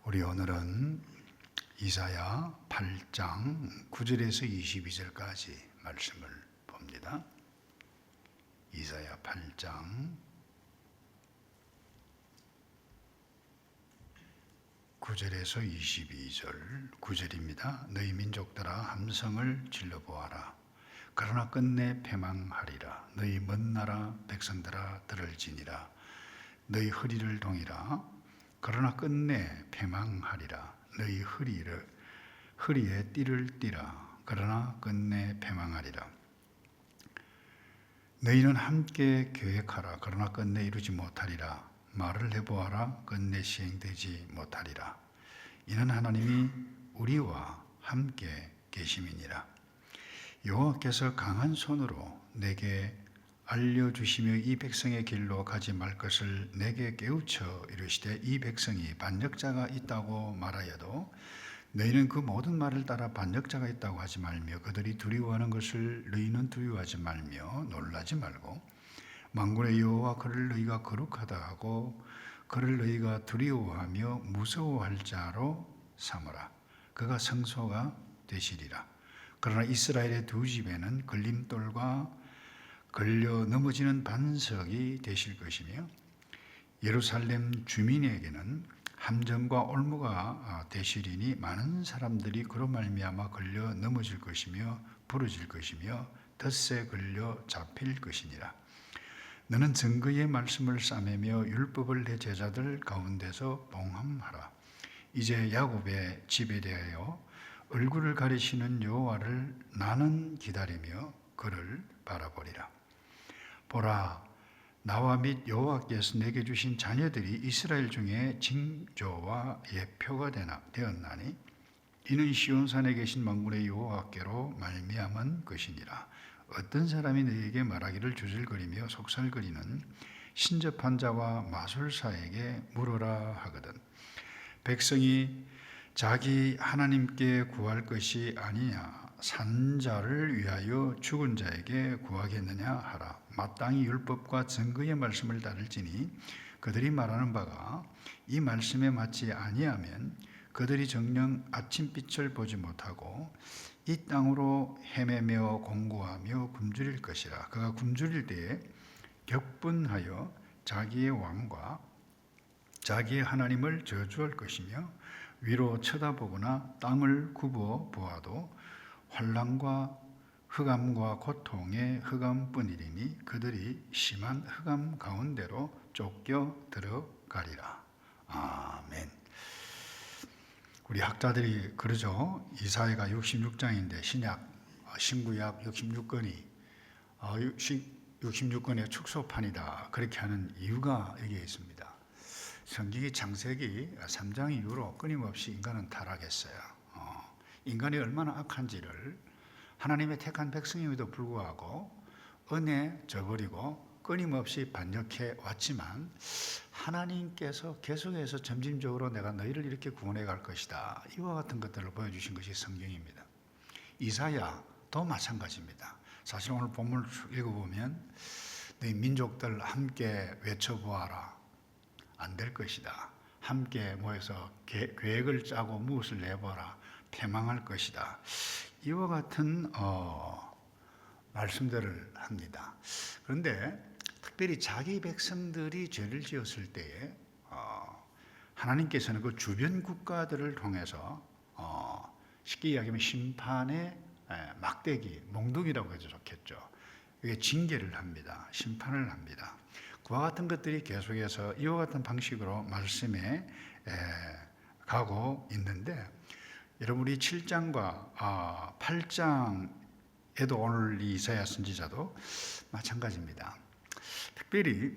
우리 오늘은 이사야 8장 9절에서 22절까지 말씀을 봅니다. 이사야 8장 9절에서 22절 9절입니다. 너희 민족들아 함성을 질러보아라. 그러나 끝내 패망하리라. 너희 먼 나라 백성들아 들을지니라. 너희 허리를 동이라. 그러나 끝내 패망하리라. 너희 허리에 띠를 띠라. 그러나 끝내 패망하리라. 너희는 함께 계획하라. 그러나 끝내 이루지 못하리라. 말을 해보아라. 끝내 시행되지 못하리라. 이는 하나님이 우리와 함께 계심이니라. 여호와께서 강한 손으로 내게 알려주시며 이 백성의 길로 가지 말 것을 내게 깨우쳐 이르시되 이 백성이 반역자가 있다고 말하여도 너희는 그 모든 말을 따라 반역자가 있다고 하지 말며 그들이 두려워하는 것을 너희는 두려워하지 말며 놀라지 말고 만군의 여호와 그를 너희가 거룩하다 하고 그를 너희가 두려워하며 무서워할 자로 삼으라. 그가 성소가 되시리라. 그러나 이스라엘의 두 집에는 걸림돌과 걸려 넘어지는 반석이 되실 것이며 예루살렘 주민에게는 함정과 올무가 되시리니 많은 사람들이 그로 말미암아 걸려 넘어질 것이며 부러질 것이며 덫에 걸려 잡힐 것이니라. 너는 증거의 말씀을 싸매며 율법을 내 제자들 가운데서 봉함하라. 이제 야곱의 집에 대하여 얼굴을 가리시는 여호와를 나는 기다리며 그를 바라보리라. 보라, 나와 및 여호와께서 내게 주신 자녀들이 이스라엘 중에 징조와 예표가 되었나니 이는 시온산에 계신 만군의 여호와께로 말미암은 것이니라. 어떤 사람이 너희에게 말하기를 주절거리며 속살거리는 신접한 자와 마술사에게 물어라 하거든. 백성이 자기 하나님께 구할 것이 아니냐 산 자를 위하여 죽은 자에게 구하겠느냐 하라. 마땅히 율법과 증거의 말씀을 따를지니 그들이 말하는 바가 이 말씀에 맞지 아니하면 그들이 정녕 아침빛을 보지 못하고 이 땅으로 헤매며 공고하며 굶주릴 것이라. 그가 굶주릴 때에 격분하여 자기의 왕과 자기의 하나님을 저주할 것이며 위로 쳐다보거나 땅을 굽어 보아도 환난과 흑암과 고통의 흑암뿐이리니 그들이 심한 흑암 가운데로 쫓겨 들어가리라. 아멘. 우리 학자들이 그러죠. 이사야가 66장인데 신구약 66권이 66권의 축소판이다. 그렇게 하는 이유가 여기에 있습니다. 성경이 창세기 3장 이후로 끊임없이 인간은 타락했어요. 인간이 얼마나 악한지를 하나님의 택한 백성임에도 불구하고 은혜 저버리고 끊임없이 반역해 왔지만 하나님께서 계속해서 점진적으로 내가 너희를 이렇게 구원해 갈 것이다. 이와 같은 것들을 보여주신 것이 성경입니다. 이사야도 마찬가지입니다. 사실 오늘 본문을 읽어보면 너희 민족들 함께 외쳐보아라. 안 될 것이다. 함께 모여서 계획을 짜고 무엇을 내보라. 패망할 것이다. 이와 같은 말씀들을 합니다. 그런데 특별히 자기 백성들이 죄를 지었을 때에 하나님께서는 그 주변 국가들을 통해서 쉽게 이야기하면 심판의 막대기, 몽둥이라고 해도 좋겠죠. 이게 징계를 합니다. 심판을 합니다. 그와 같은 것들이 계속해서 이와 같은 방식으로 말씀에 가고 있는데 여러분이 7장과 8장에도 오늘 이 이사야 선지자도 마찬가지입니다. 특별히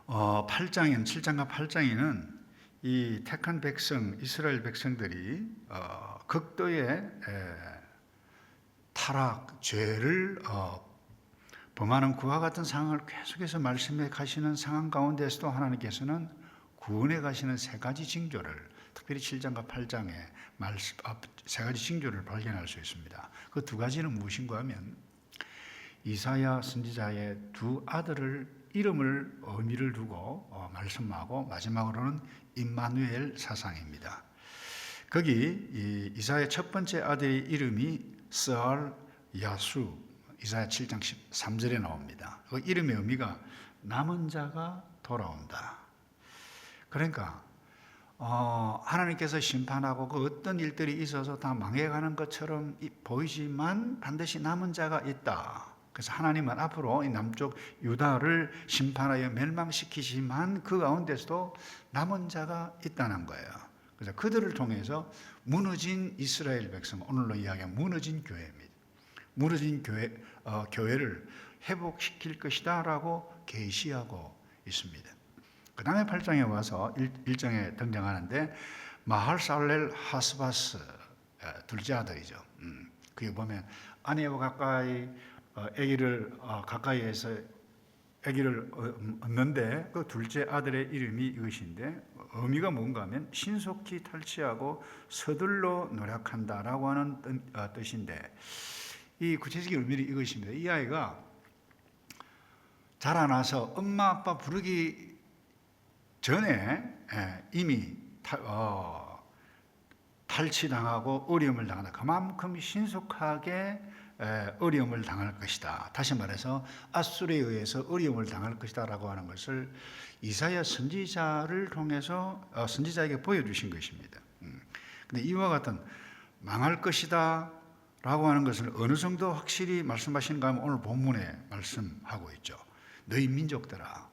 7장과 8장에는 이 택한 백성, 이스라엘 백성들이 극도의 타락, 죄를 범하는 그와 같은 상황을 계속해서 말씀해 가시는 상황 가운데서도 하나님께서는 구원해 가시는 세 가지 징조를 특별히 7장과 8장에 세 가지 징조를 발견할 수 있습니다. 그 두 가지는 무엇인가 하면 이사야 선지자의 두 아들을 이름을 의미를 두고 말씀하고 마지막으로는 임마누엘 사상입니다. 거기 이사야 첫 번째 아들의 이름이 스알 야수, 이사야 7장 13절에 나옵니다. 그 이름의 의미가 남은 자가 돌아온다. 그러니까 하나님께서 심판하고 그 어떤 일들이 있어서 다 망해가는 것처럼 보이지만 반드시 남은 자가 있다. 그래서 하나님은 앞으로 이 남쪽 유다를 심판하여 멸망시키지만 그 가운데서도 남은 자가 있다는 거예요. 그래서 그들을 통해서 무너진 이스라엘 백성, 오늘로 이야기하면 무너진 교회입니다. 무너진 교회를 회복시킬 것이다라고 계시하고 있습니다. 그 다음에 8장에 와서 1장에 등장하는데 마할살렐 하스바스 둘째 아들이죠. 그게 보면 아내와 가까이 아기를 가까이에서 아기를 얻는데 그 둘째 아들의 이름이 이것인데 의미가 뭔가 하면 신속히 탈취하고 서둘러 노력한다라고 하는 뜻인데 이 구체적인 의미는 이것입니다. 이 아이가 자라나서 엄마 아빠 부르기 전에 이미 탈취당하고 어려움을 당한다. 그만큼 신속하게 어려움을 당할 것이다. 다시 말해서 아수르에 의해서 어려움을 당할 것이다 라고 하는 것을 이사야 선지자를 통해서 선지자에게 보여주신 것입니다. 근데 이와 같은 망할 것이다 라고 하는 것을 어느 정도 확실히 말씀하시는가 하면 오늘 본문에 말씀하고 있죠. 너희 민족들아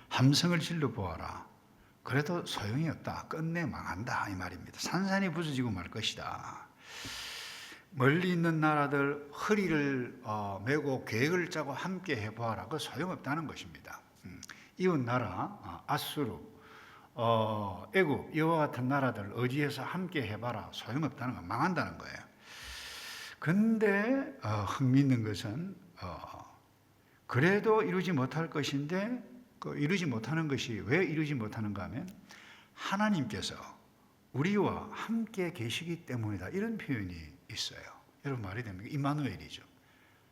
함성을 질러 보아라. 그래도 소용이 없다. 끝내 망한다 이 말입니다. 산산이 부서지고 말 것이다. 멀리 있는 나라들 허리를 메고 계획을 짜고 함께 해보아라. 그 소용없다는 것입니다. 이웃 나라 아수르, 애굽 이와 같은 나라들 의지해서 함께 해봐라. 소용없다는 거, 망한다는 거예요. 근데 흥미있는 것은 그래도 이루지 못할 것인데 그 이루지 못하는 것이 왜 이루지 못하는가 하면 하나님께서 우리와 함께 계시기 때문이다. 이런 표현이 있어요. 여러분 말이 됩니까? 임마누엘이죠.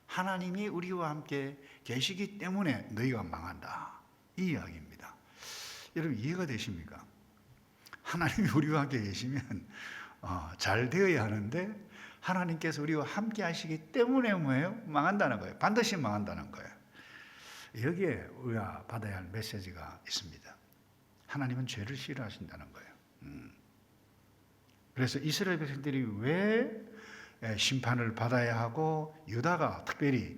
하나님이 우리와 함께 계시기 때문에 너희가 망한다. 이 이야기입니다. 여러분 이해가 되십니까? 하나님이 우리와 함께 계시면 잘 되어야 하는데 하나님께서 우리와 함께 하시기 때문에 뭐예요? 망한다는 거예요. 반드시 망한다는 거예요. 여기에 우리가 받아야 할 메시지가 있습니다. 하나님은 죄를 싫어하신다는 거예요. 그래서 이스라엘 백성들이 왜 심판을 받아야 하고 유다가 특별히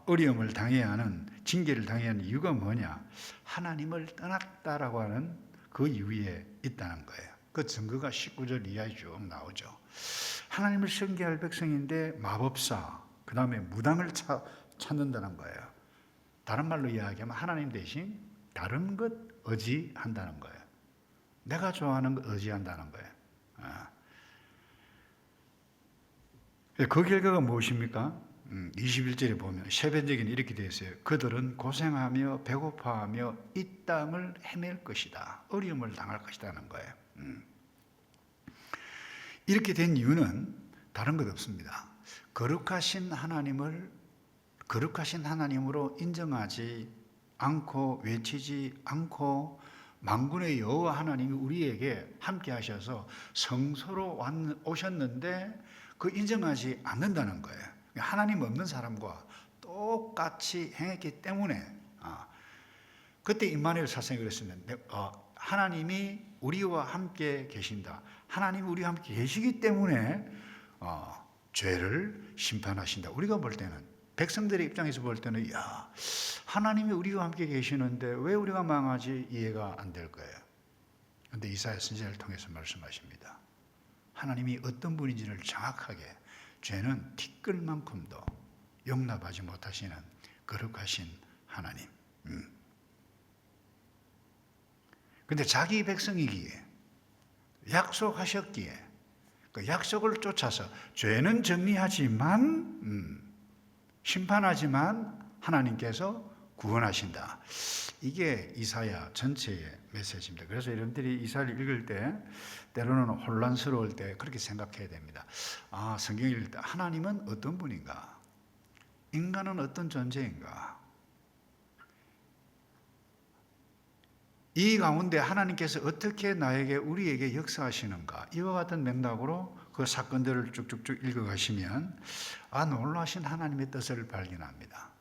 어려움을 당해야 하는, 징계를 당해야 하는 이유가 뭐냐? 하나님을 떠났다라고 하는 그 이유에 있다는 거예요. 그 증거가 19절 이하에 쭉 나오죠. 하나님을 섬겨야 할 백성인데 마법사, 그 다음에 무당을 찾는다는 거예요. 다른 말로 이야기하면 하나님 대신 다른 것 의지한다는 거예요. 내가 좋아하는 것 의지한다는 거예요. 그 결과가 무엇입니까? 21절에 보면 쉐벤적인 이렇게 되어 있어요. 그들은 고생하며 배고파하며 이 땅을 헤맬 것이다. 어려움을 당할 것이라는 거예요. 이렇게 된 이유는 다른 것 없습니다. 거룩하신 하나님으로 인정하지 않고 외치지 않고 만군의 여호와 하나님이 우리에게 함께 하셔서 성소로 오셨는데 그 인정하지 않는다는 거예요. 하나님 없는 사람과 똑같이 행했기 때문에 그때 임마누엘 사상이 그랬습니다. 하나님이 우리와 함께 계신다. 하나님이 우리와 함께 계시기 때문에 죄를 심판하신다. 우리가 볼 때는, 백성들의 입장에서 볼 때는 야, 하나님이 우리와 함께 계시는데 왜 우리가 망하지? 이해가 안 될 거예요. 그런데 이사야 선지자를 통해서 말씀하십니다. 하나님이 어떤 분인지를 정확하게, 죄는 티끌만큼도 용납하지 못하시는 거룩하신 하나님. 근데 자기 백성이기에, 약속하셨기에 그 약속을 쫓아서 죄는 정리하지만 심판하지만 하나님께서 구원하신다. 이게 이사야 전체의 메시지입니다. 그래서 여러분들이 이사야를 읽을 때 때로는 혼란스러울 때 그렇게 생각해야 됩니다. 성경을 읽을 때 하나님은 어떤 분인가? 인간은 어떤 존재인가? 이 가운데 하나님께서 어떻게 우리에게 역사하시는가, 이와 같은 맥락으로 그 사건들을 쭉쭉쭉 읽어가시면 놀라신 하나님의 뜻을 발견합니다.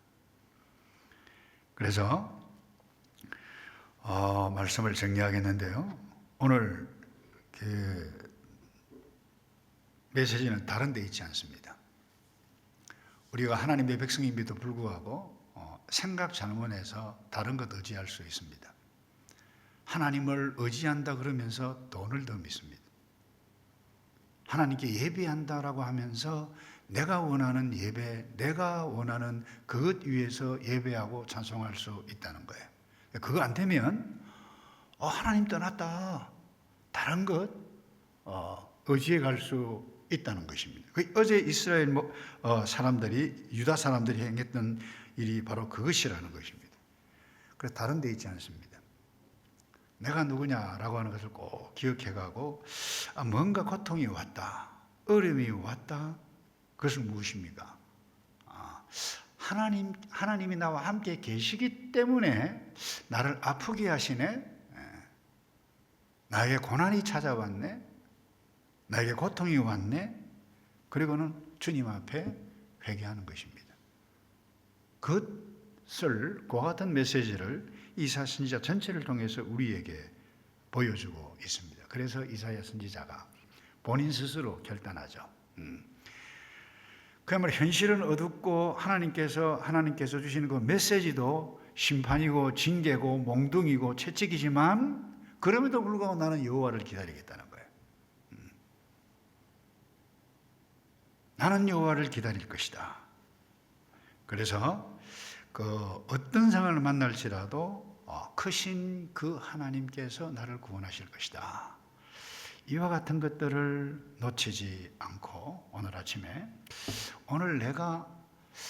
그래서 말씀을 정리하겠는데요, 오늘 그 메시지는 다른 데 있지 않습니다. 우리가 하나님의 백성임에도 불구하고 생각 잘못해서 다른 것 의지할 수 있습니다. 하나님을 의지한다 그러면서 돈을 더 믿습니다. 하나님께 예배한다라고 하면서 내가 원하는 예배, 내가 원하는 그것 위에서 예배하고 찬송할 수 있다는 거예요. 그거 안 되면 하나님 떠났다, 다른 것 의지해 갈 수 있다는 것입니다. 어제 이스라엘 사람들이, 유다 사람들이 행했던 일이 바로 그것이라는 것입니다. 그래서 다른 데 있지 않습니다. 내가 누구냐라고 하는 것을 꼭 기억해가고 뭔가 고통이 왔다, 어려움이 왔다, 그것은 무엇입니까? 하나님이 나와 함께 계시기 때문에 나를 아프게 하시네, 나에게 고난이 찾아왔네, 나에게 고통이 왔네, 그리고는 주님 앞에 회개하는 것입니다. 그와 같은 메시지를 이사야 선지자 전체를 통해서 우리에게 보여주고 있습니다. 그래서 이사야 선지자가 본인 스스로 결단하죠. 그야말로 현실은 어둡고 하나님께서 주시는 그 메시지도 심판이고 징계고 몽둥이고 채찍이지만 그럼에도 불구하고 나는 여호와를 기다리겠다는 거예요. 나는 여호와를 기다릴 것이다. 그래서 어떤 상황을 만날지라도 크신 그 하나님께서 나를 구원하실 것이다. 이와 같은 것들을 놓치지 않고 오늘 내가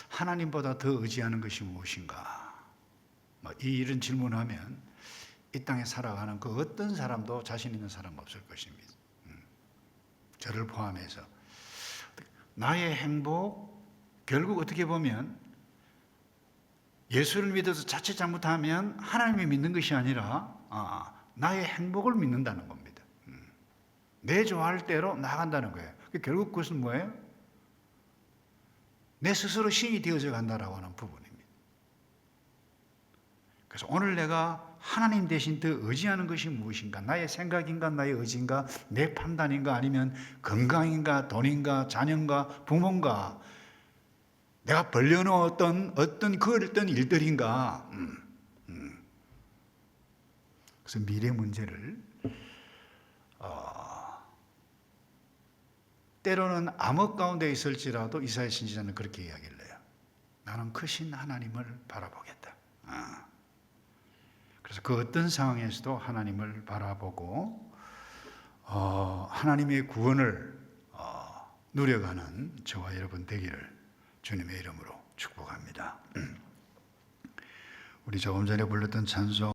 하나님보다 더 의지하는 것이 무엇인가? 이런 질문을 하면 이 땅에 살아가는 그 어떤 사람도 자신 있는 사람 없을 것입니다. 저를 포함해서 나의 행복, 결국 어떻게 보면 예수를 믿어서 자칫 잘못하면 하나님을 믿는 것이 아니라 나의 행복을 믿는다는 겁니다. 내 좋아할 대로 나간다는 거예요. 결국 그것은 뭐예요? 내 스스로 신이 되어져 간다라고 하는 부분입니다. 그래서 오늘 내가 하나님 대신 더 의지하는 것이 무엇인가? 나의 생각인가, 나의 의지인가, 내 판단인가, 아니면 건강인가, 돈인가, 자녀인가, 부모인가, 내가 벌려놓은 어떤 일들인가. 그래서 미래 문제를 때로는 암흑 가운데 있을지라도 이사야 선지자는 그렇게 이야기를 해요. 나는 크신 하나님을 바라보겠다. 그래서 그 어떤 상황에서도 하나님을 바라보고 하나님의 구원을 누려가는 저와 여러분 되기를 주님의 이름으로 축복합니다. 우리 조금 전에 불렀던 찬송